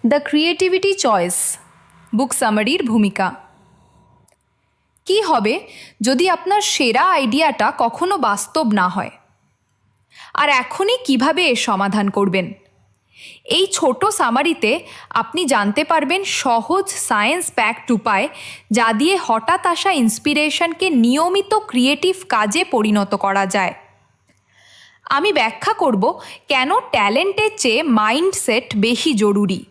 The creativity choice বুক সামারির ভূমিকা। কি হবে যদি আপনার সেরা আইডিয়াটা কখনো বাস্তব না হয়, আর এখনই কিভাবে এর সমাধান করবেন? এই ছোট সামারিতে আপনি জানতে পারবেন সহজ সায়েন্স প্যাকড উপায় যা দিয়ে হঠাৎ আসা ইন্সপিরেশনকে নিয়মিত ক্রিয়েটিভ কাজে পরিণত করা যায়। আমি ব্যাখ্যা করব কেন ট্যালেন্টের চেয়ে মাইন্ডসেট বেশি জরুরি,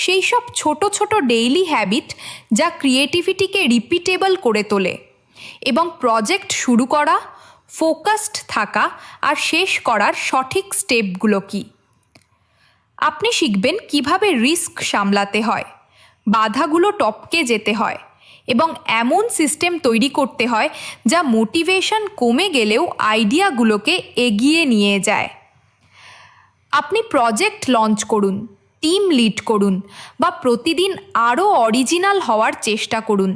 সেই সব ছোট ছোট ডেইলি হ্যাবিট যা ক্রিয়েটিভিটিকে রিপিটেবল করে তোলে, এবং প্রজেক্ট শুরু করা, ফোকাসড থাকা আর শেষ করার সঠিক স্টেপগুলো কী। আপনি শিখবেন কিভাবে রিস্ক সামলাতে হয়, বাধাগুলো টপকে যেতে হয়, এবং এমন সিস্টেম তৈরি করতে হয় যা মোটিভেশন কমে গেলেও আইডিয়াগুলোকে এগিয়ে নিয়ে যায়। আপনি প্রজেক্ট লঞ্চ করুন, টিম লিড করুন, বা প্রতিদিন আরও অরিজিনাল হওয়ার চেষ্টা করুন।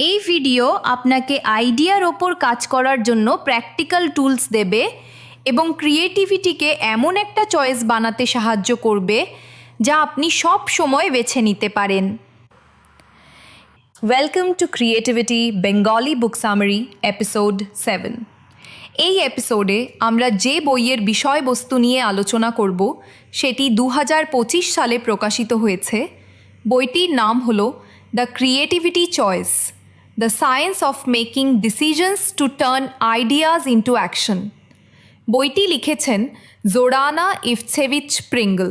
এই ভিডিও আপনাকে আইডিয়ার ওপর কাজ করার জন্য প্র্যাকটিক্যাল টুলস দেবে এবং ক্রিয়েটিভিটিকে এমন একটা চয়েস বানাতে সাহায্য করবে যা আপনি সব সময় বেছে নিতে পারেন। Welcome to creativity Bengali book summary episode 7। এই এপিসোডে আমরা যে বইয়ের বিষয়বস্তু নিয়ে আলোচনা করব সেটি 2025 সালে প্রকাশিত হয়েছে। বইটির নাম হলো the creativity choice, the science of making decisions to turn ideas into action. বইটি লিখেছেন জোরানা ইভসেভিচ প্রিঙ্গল।